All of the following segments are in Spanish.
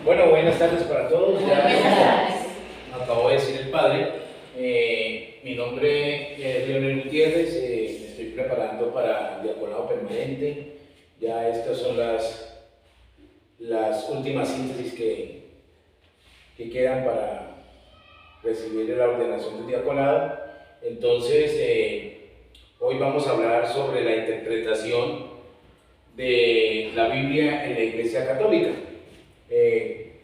Bueno, buenas tardes para todos. Ya como acabó de decir el padre, mi nombre es Leonel Gutiérrez, me estoy preparando para el diaconado permanente. Ya estas son las últimas síntesis que quedan para recibir la ordenación del diaconado. Entonces, hoy vamos a hablar sobre la interpretación de la Biblia en la Iglesia Católica.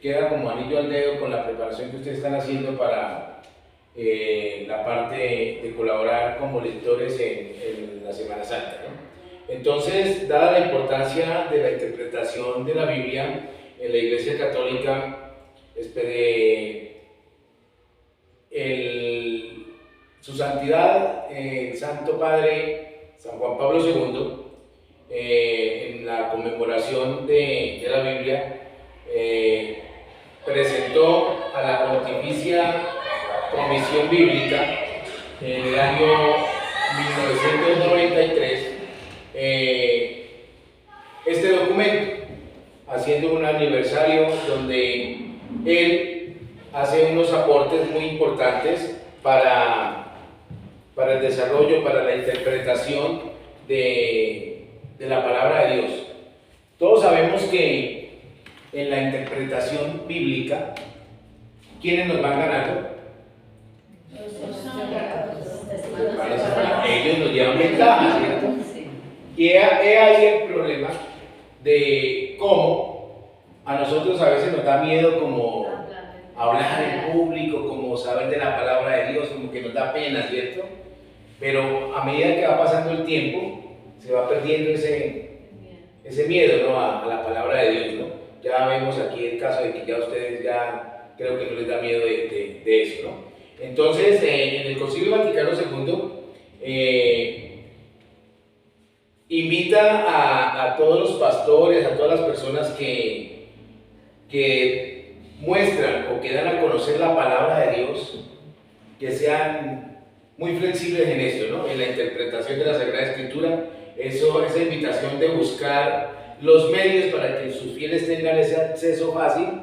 Queda como anillo al dedo con la preparación que ustedes están haciendo para la parte de colaborar como lectores en la Semana Santa, ¿no? Entonces, dada la importancia de la interpretación de la Biblia en la Iglesia Católica, su santidad, el Santo Padre San Juan Pablo II, en la conmemoración de la Biblia, presentó a la Pontificia Comisión Bíblica en el año 1993 este documento, haciendo un aniversario donde él hace unos aportes muy importantes para el desarrollo, para la interpretación de la palabra de Dios. Todos sabemos que en la interpretación bíblica, ¿quiénes nos van ganando? Ellos nos llevan ventaja, ¿cierto? Y he ahí el problema de cómo a nosotros a veces nos da miedo como hablar en público, como saber de la palabra de Dios, como que nos da pena, ¿cierto? Pero a medida que va pasando el tiempo, se va perdiendo ese miedo, ¿no?, a la palabra de Dios, ¿no? Ya vemos aquí el caso de que ya ustedes ya creo que no les da miedo de eso, ¿no? Entonces, en el Concilio Vaticano II, invita a todos los pastores, a todas las personas que muestran o que dan a conocer la palabra de Dios, que sean muy flexibles en esto, ¿no?, en la interpretación de la Sagrada Escritura. Esa invitación de buscar los medios para que sus fieles tengan ese acceso fácil,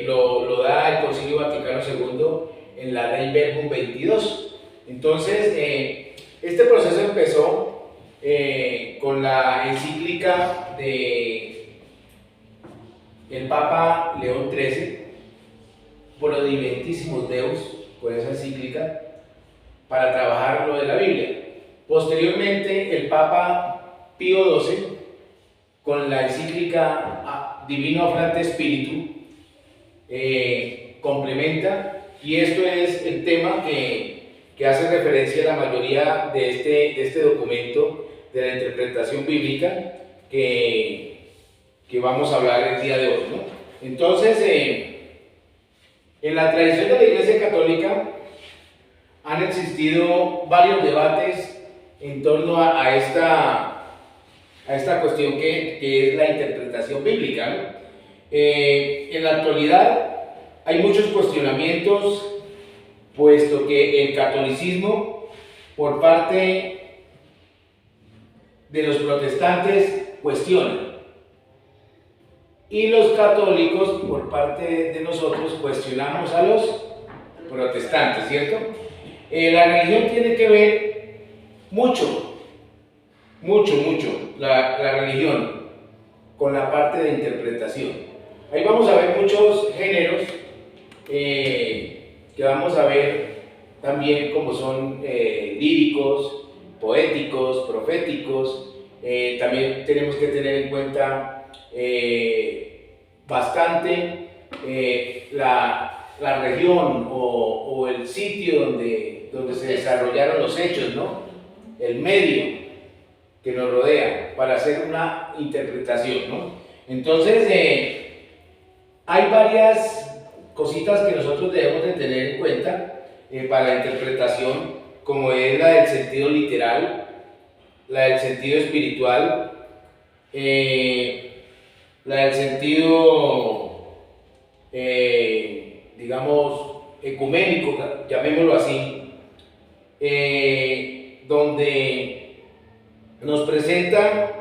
lo da el Concilio Vaticano II en la Ley Verbum 22. Entonces, este proceso empezó con la encíclica de el Papa León XIII, Pro Diventissimus Deus, con esa encíclica, para trabajar lo de la Biblia. Posteriormente, el Papa Pío XII, con la encíclica Divino Ofrante Spiritu, complementa, y esto es el tema que hace referencia a la mayoría de este documento de la interpretación bíblica que vamos a hablar el día de hoy, ¿no? Entonces, en la tradición de la Iglesia Católica han existido varios debates en torno a esta cuestión que es la interpretación bíblica, ¿no? En la actualidad hay muchos cuestionamientos, puesto que el catolicismo, por parte de los protestantes, cuestiona, y los católicos, por parte de nosotros, cuestionamos a los protestantes, ¿cierto? La religión tiene que ver mucho, la religión con la parte de interpretación. Ahí vamos a ver muchos géneros que vamos a ver también, como son líricos, poéticos, proféticos. También tenemos que tener en cuenta bastante la región o el sitio donde se desarrollaron los hechos, ¿no?, el medio que nos rodea, para hacer una interpretación, ¿no? Entonces, hay varias cositas que nosotros debemos de tener en cuenta para la interpretación, como es la del sentido literal, la del sentido espiritual, la del sentido, digamos, ecuménico, llamémoslo así, donde nos presenta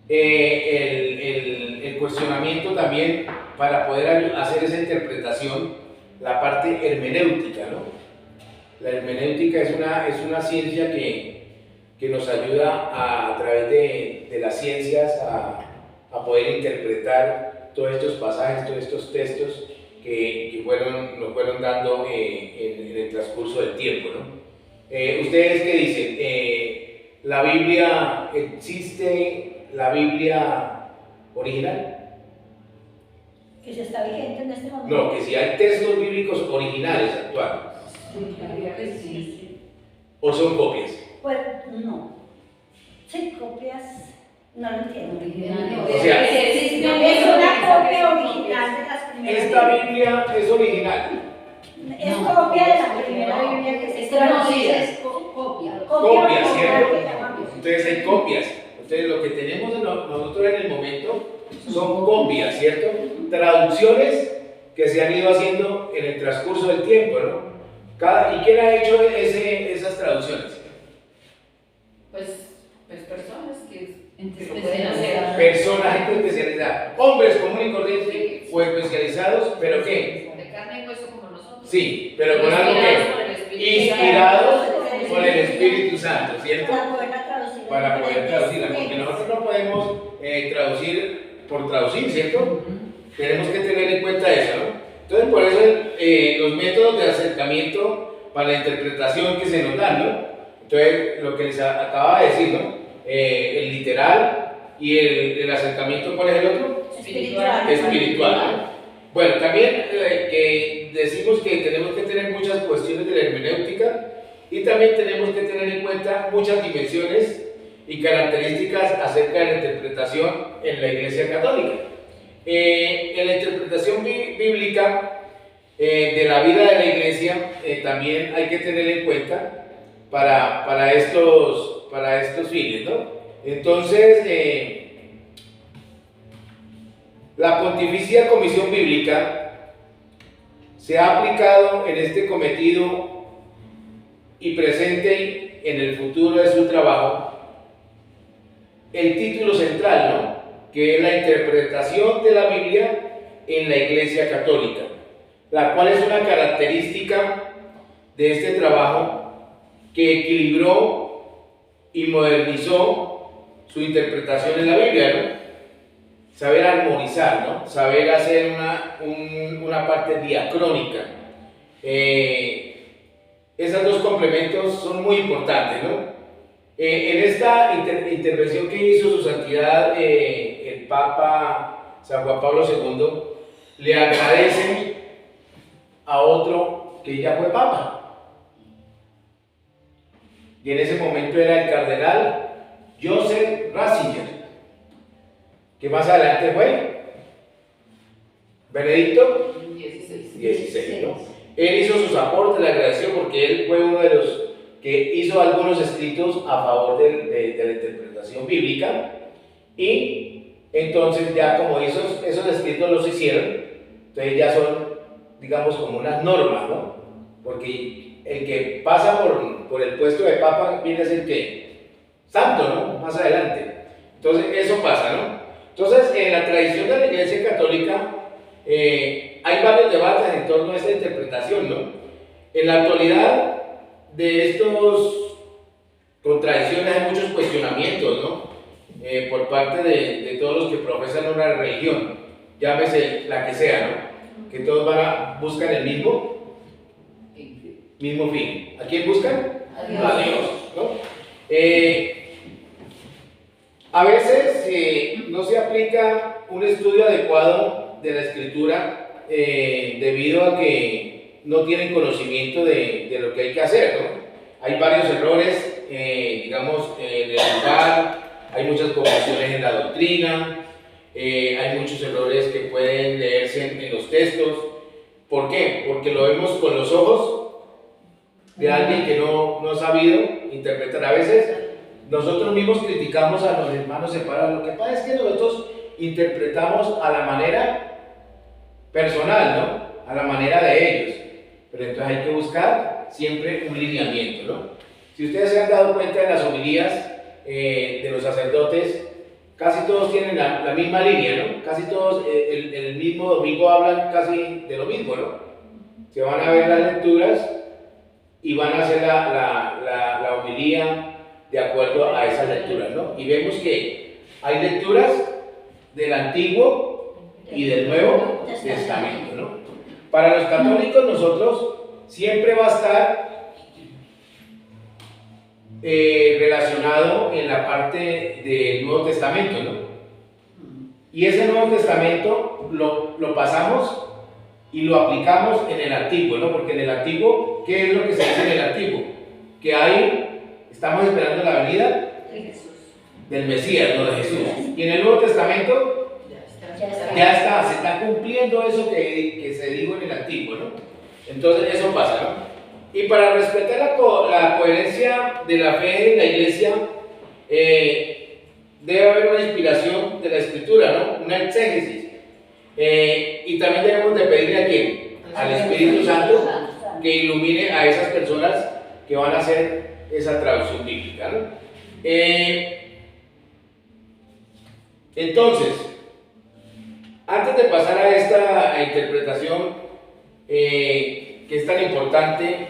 el el cuestionamiento también para poder hacer esa interpretación, la parte hermenéutica, ¿no? La hermenéutica es una ciencia que nos ayuda a través de las ciencias a poder interpretar todos estos pasajes, todos estos textos que nos fueron dando en el transcurso del tiempo, ¿no? ¿Ustedes qué dicen? ¿La Biblia existe, la Biblia original? Que se está vigente en este momento. No, que si hay textos bíblicos originales actuales. Sí. ¿O son copias? Pues no. Sí, copias. No lo entiendo. O sea, es una copia original de las primeras. Esta Biblia es original. Es copia de la primera Biblia que se traducida. Es copia. Copia, ¿cierto? Entonces hay copias. Entonces lo que tenemos nosotros en el momento son copias, ¿cierto? Traducciones que se han ido haciendo en el transcurso del tiempo, ¿no? ¿Y quién ha hecho esas traducciones? Pues personas que Personas, gente especializada. Hombres comunes y corrientes o especializados, ¿pero qué? De carne y hueso como nosotros. Sí, pero con algo que inspirados por el Espíritu Santo, ¿cierto? Para poder traducirla, porque nosotros no podemos traducir por traducir, ¿cierto? Tenemos que tener en cuenta eso, ¿no? Entonces, por eso los métodos de acercamiento para la interpretación que se nos dan, ¿no? Entonces, lo que les acababa de decir, ¿no? El literal y el acercamiento, ¿cuál es el otro? Espiritual, ¿no? Bueno, también que decimos que tenemos que tener muchas cuestiones de la hermenéutica y también tenemos que tener en cuenta muchas dimensiones y características acerca de la interpretación en la Iglesia Católica. En la interpretación bíblica de la vida de la Iglesia también hay que tener en cuenta para estos fines, ¿no? Entonces, la Pontificia Comisión Bíblica se ha aplicado en este cometido y presente en el futuro de su trabajo el título central, ¿no? Que es la interpretación de la Biblia en la Iglesia Católica, la cual es una característica de este trabajo que equilibró y modernizó su interpretación en la Biblia, ¿no? Saber armonizar, ¿no? Saber hacer una parte diacrónica. Esos dos complementos son muy importantes, ¿no? En esta intervención que hizo su santidad el Papa San Juan Pablo II, le agradecen a otro que ya fue Papa. Y en ese momento era el cardenal Joseph Ratzinger, que más adelante fue Benedicto XVI, ¿no? Él hizo sus aportes, le agradeció porque él fue uno de los que hizo algunos escritos a favor de la interpretación bíblica, y entonces ya como esos escritos los hicieron, entonces ya son, digamos, como unas normas, ¿no? Porque el que pasa por el puesto de papa viene a ser que santo, ¿no? Más adelante. Entonces eso pasa, ¿no? Entonces en la tradición de la Iglesia Católica hay varios debates en torno a esta interpretación, ¿no? En la actualidad de estos contradicciones hay muchos cuestionamientos, ¿no? Por parte de todos los que profesan una religión, llámese la que sea, ¿no? Que todos buscan el mismo fin. ¿A quién buscan? A Dios, ¿no? A veces no se aplica un estudio adecuado de la Escritura debido a que no tienen conocimiento de lo que hay que hacer, ¿no? Hay varios errores, digamos, en el lugar, hay muchas confusiones en la doctrina, hay muchos errores que pueden leerse en los textos. ¿Por qué? Porque lo vemos con los ojos de alguien que no ha sabido interpretar. A veces nosotros mismos criticamos a los hermanos separados. Lo que pasa es que nosotros interpretamos a la manera personal, ¿no? A la manera de ellos. Pero entonces hay que buscar siempre un lineamiento, ¿no? Si ustedes se han dado cuenta en las homilías de los sacerdotes, casi todos tienen la misma línea, ¿no? Casi todos el mismo domingo hablan casi de lo mismo, ¿no? Se van a ver las lecturas y van a hacer la homilía de acuerdo a esas lecturas, ¿no? Y vemos que hay lecturas del Antiguo y del Nuevo Testamento, ¿no? Para los católicos nosotros siempre va a estar relacionado en la parte del Nuevo Testamento, ¿no? Y ese Nuevo Testamento lo pasamos y lo aplicamos en el Antiguo, ¿no? Porque en el Antiguo, ¿qué es lo que se dice en el Antiguo? Que ahí estamos esperando la venida del Mesías, no de Jesús. Y en el Nuevo Testamento ya está, se está cumpliendo eso que se dijo en el Antiguo, ¿no? Entonces eso pasa, ¿no? Y para respetar la coherencia de la fe en la iglesia, debe haber una inspiración de la Escritura, ¿no? Una exégesis. Y también debemos de pedirle a quién, al Espíritu Santo, que ilumine a esas personas que van a hacer esa traducción bíblica, ¿no? Entonces, antes de pasar a esta interpretación que es tan importante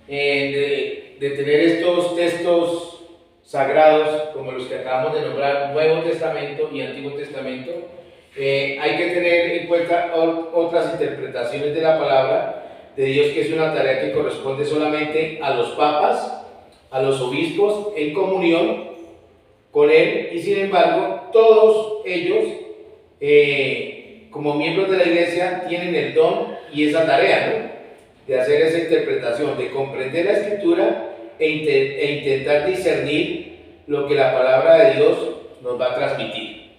de tener estos textos sagrados como los que acabamos de nombrar, Nuevo Testamento y Antiguo Testamento, hay que tener en cuenta otras interpretaciones de la palabra de Dios, que es una tarea que corresponde solamente a los papas, a los obispos en comunión con Él, y sin embargo todos ellos como miembros de la iglesia tienen el don y esa tarea, ¿no? De hacer esa interpretación, de comprender la Escritura e intentar discernir lo que la palabra de Dios nos va a transmitir.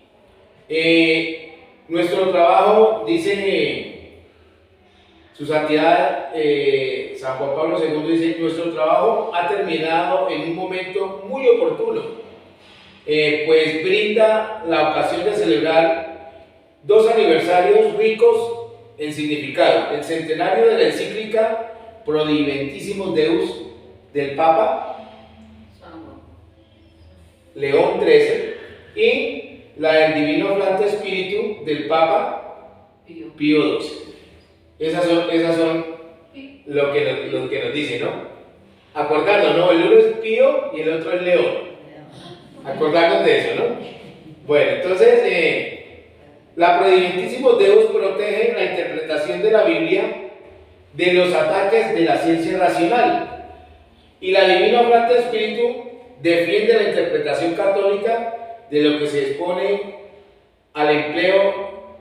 Nuestro trabajo, dice su santidad San Juan Pablo II, dice: nuestro trabajo ha terminado en un momento muy oportuno, pues brinda la ocasión de celebrar dos aniversarios ricos en significado: el centenario de la encíclica Prodiventissimus Deus del Papa León XIII y la del Divino Flante Spiritu del Papa Pío XII. Esas son lo que nos dice, ¿no? Acordarnos, ¿no? El uno es Pío y el otro es León. Acordarnos de eso, ¿no? Bueno, entonces la Prodiventissimus Deus protege la interpretación de la Biblia de los ataques de la ciencia racional, y la Divino Flante Spiritu defiende la interpretación católica de lo que se expone al empleo,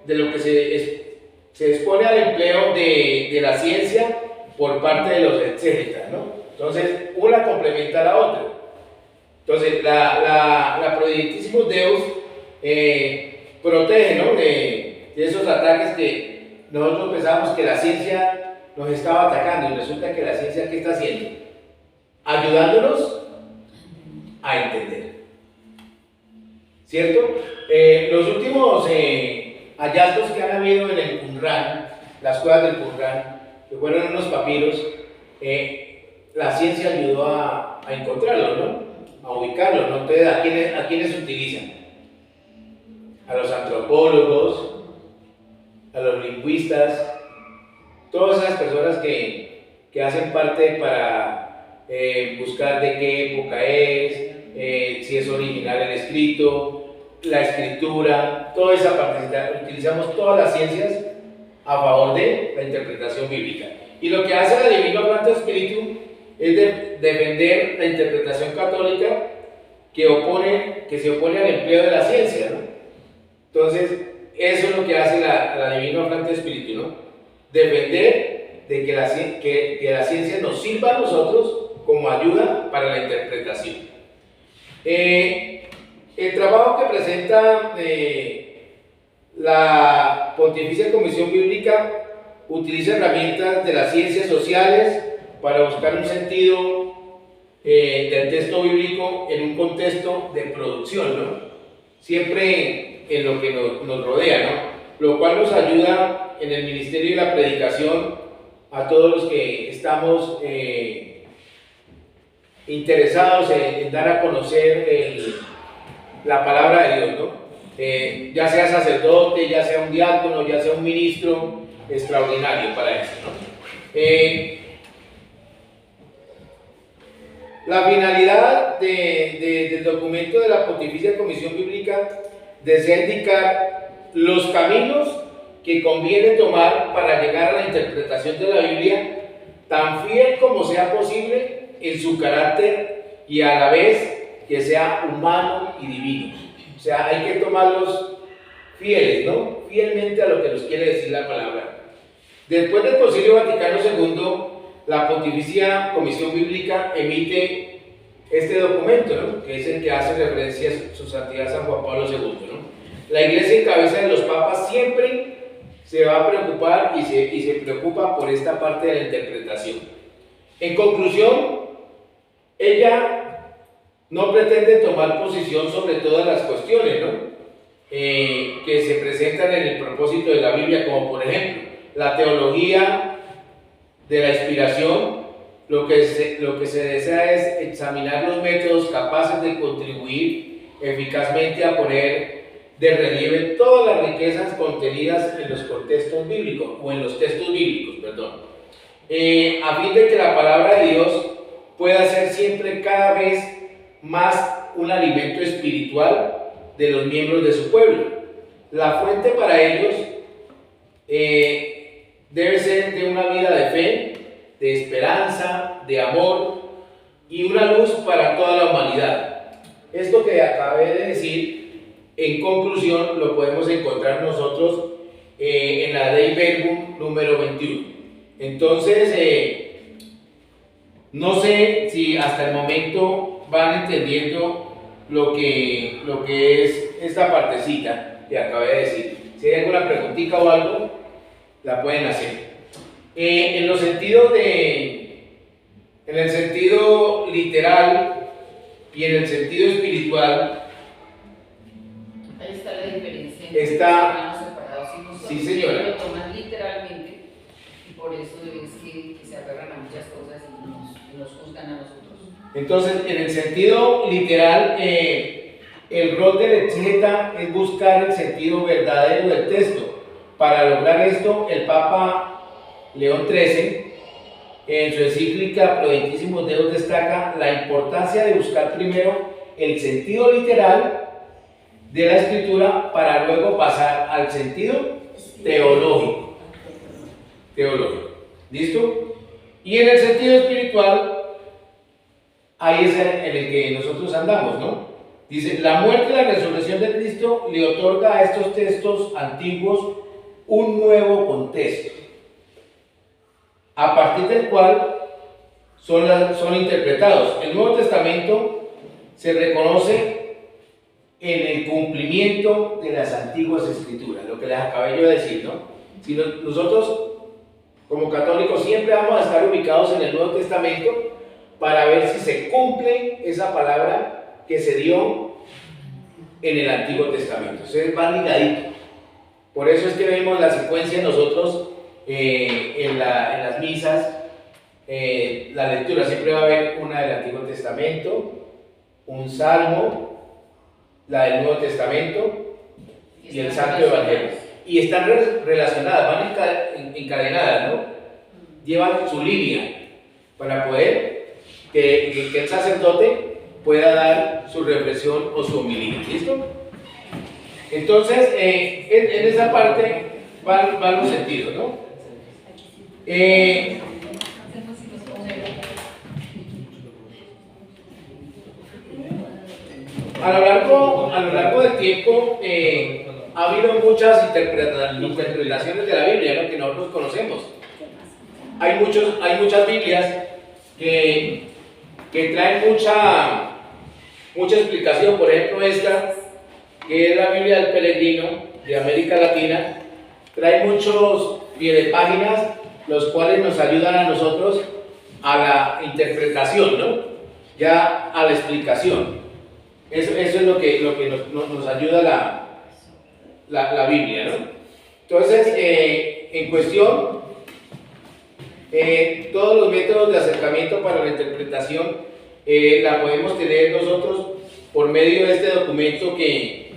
se expone al empleo de la ciencia por parte de los exégetas, ¿no? Entonces, una complementa a la otra. Entonces, la Prodiventissimus Deus protege, ¿no? de esos ataques que nosotros pensábamos que la ciencia nos estaba atacando, y resulta que la ciencia, ¿qué está haciendo? Ayudándonos a entender, ¿cierto? Los últimos hallazgos que han habido en el Qumran, las cuevas del Qumran, que fueron unos papiros, la ciencia ayudó a encontrarlos, ¿no? A ubicarlos, ¿no? Entonces, ¿a quiénes utilizan? A los antropólogos, a los lingüistas, todas esas personas que hacen parte para buscar de qué época es, si es original el escrito, la escritura, toda esa parte. Utilizamos todas las ciencias a favor de la interpretación bíblica. Y lo que hace la Divino Flante Spiritu es defender la interpretación católica que se opone al empleo de la ciencia, ¿no? Entonces, eso es lo que hace la Divino Flante Spiritu, ¿no? Defender de que la ciencia nos sirva a nosotros como ayuda para la interpretación. El trabajo que presenta la Pontificia Comisión Bíblica utiliza herramientas de las ciencias sociales para buscar un sentido del texto bíblico en un contexto de producción, ¿no? Siempre en lo que nos rodea, ¿no? Lo cual nos ayuda en el ministerio y la predicación a todos los que estamos interesados en dar a conocer la palabra de Dios, ¿no? Ya sea sacerdote, ya sea un diácono, ya sea un ministro extraordinario para eso, ¿no? La finalidad del documento de la Pontificia Comisión Bíblica desea indicar los caminos que conviene tomar para llegar a la interpretación de la Biblia tan fiel como sea posible en su carácter y a la vez que sea humano y divino. O sea, hay que tomarlos fieles, ¿no? Fielmente a lo que nos quiere decir la palabra. Después del Concilio Vaticano II, la Pontificia Comisión Bíblica emite este documento, ¿no? Que es el que hace referencia a su santidad San Juan Pablo II, ¿no? La Iglesia en cabeza de los papas siempre se va a preocupar y se preocupa por esta parte de la interpretación. En conclusión, ella no pretende tomar posición sobre todas las cuestiones, ¿no? Que se presentan en el propósito de la Biblia, como por ejemplo la teología de la inspiración. Lo que se desea es examinar los métodos capaces de contribuir eficazmente a poner de relieve todas las riquezas contenidas en los contextos bíblicos, o en los textos bíblicos, perdón, a fin de que la palabra de Dios pueda ser siempre cada vez más un alimento espiritual de los miembros de su pueblo. La fuente para ellos debe ser de una vida de fe, de esperanza, de amor y una luz para toda la humanidad. Esto que acabé de decir, en conclusión, lo podemos encontrar nosotros en la Dei Verbum número 21. Entonces, no sé si hasta el momento van entendiendo lo que es esta partecita que acabé de decir. Si hay alguna preguntita o algo, la pueden hacer. En el sentido literal y en el sentido espiritual, ahí está la diferencia. Está, separados, sí, señora. Lo toman literalmente y por eso es que se agarran a muchas cosas y nos juzgan a nosotros. Entonces, en el sentido literal, el rol del exégeta es buscar el sentido verdadero del texto. Para lograr esto, el Papa León XIII, en su encíclica Prudentísimos Deus, destaca la importancia de buscar primero el sentido literal de la escritura para luego pasar al sentido teológico. ¿Listo? Y en el sentido espiritual, ahí es en el que nosotros andamos, ¿no? Dice, la muerte y la resurrección de Cristo le otorga a estos textos antiguos un nuevo contexto, a partir del cual son interpretados. El Nuevo Testamento se reconoce en el cumplimiento de las antiguas escrituras, lo que les acabé yo de decir, ¿no? Si nosotros, como católicos, siempre vamos a estar ubicados en el Nuevo Testamento para ver si se cumple esa palabra que se dio en el Antiguo Testamento. Ustedes van ligaditos. Por eso es que vemos la secuencia nosotros en las misas, la lectura siempre va a haber una del Antiguo Testamento, un salmo, la del Nuevo Testamento y el Santo Evangelio. Y están relacionadas, van encadenadas, ¿no? Llevan su línea para poder que el sacerdote pueda dar su reflexión o su homilía. ¿Listo? Entonces, en esa parte van los sentidos, ¿no? A lo largo del tiempo ha habido muchas interpretaciones de la Biblia, ¿no? Que nosotros conocemos. Hay muchas Biblias que traen mucha explicación. Por ejemplo, esta, que es la Biblia del Peregrino de América Latina, trae muchos páginas, los cuales nos ayudan a nosotros a la interpretación, ¿no? Ya a la explicación. Eso es lo que nos ayuda la Biblia, ¿no? Entonces, en cuestión, todos los métodos de acercamiento para la interpretación la podemos tener nosotros por medio de este documento que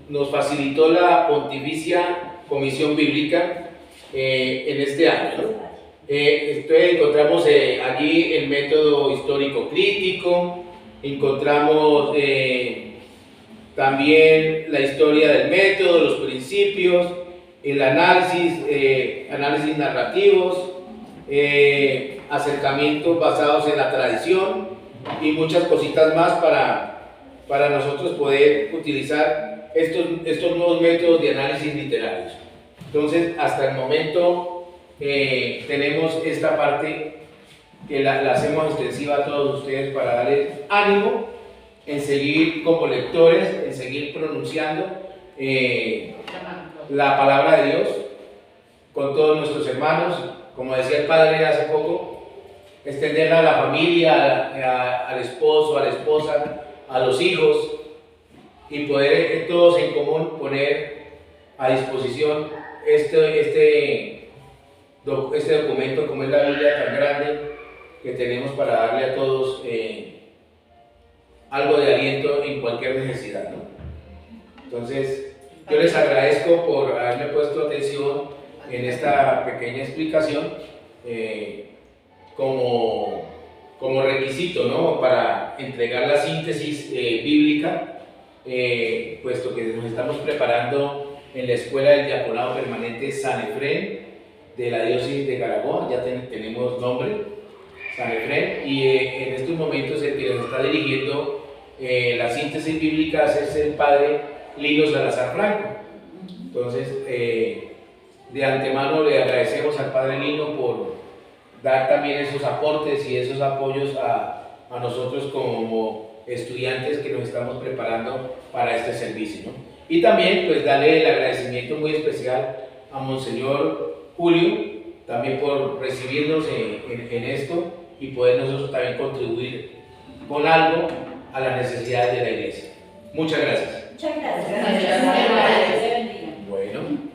nos facilitó la Pontificia Comisión Bíblica en este año, ¿no? Entonces encontramos allí el método histórico crítico, encontramos también la historia del método, los principios, el análisis narrativos, acercamientos basados en la tradición y muchas cositas más para nosotros poder utilizar estos nuevos métodos de análisis literarios. Entonces, hasta el momento tenemos esta parte que la hacemos extensiva a todos ustedes para darles ánimo en seguir como lectores, en seguir pronunciando la palabra de Dios con todos nuestros hermanos, como decía el padre hace poco, extenderla a la familia, al esposo, a la esposa, a los hijos, y poder todos en común poner a disposición este documento como es la Biblia tan grande que tenemos para darle a todos algo de aliento en cualquier necesidad, ¿no? Entonces, yo les agradezco por haberme puesto atención en esta pequeña explicación como requisito, ¿no? Para entregar la síntesis bíblica, puesto que nos estamos preparando en la Escuela del Diaconado Permanente San Efrén de la diócesis de Carabobo. Ya tenemos nombre, San Efrén, y en estos momentos el que nos está dirigiendo la síntesis bíblica es el padre Lino Salazar Franco. Entonces, de antemano le agradecemos al padre Lino por dar también esos aportes y esos apoyos a nosotros como estudiantes que nos estamos preparando para este servicio, ¿no? Y también pues darle el agradecimiento muy especial a Monseñor Julio, también por recibirnos en esto y poder nosotros también contribuir con algo a las necesidades de la iglesia. Muchas gracias. Muchas gracias. Gracias. Dios te bendiga. Bueno.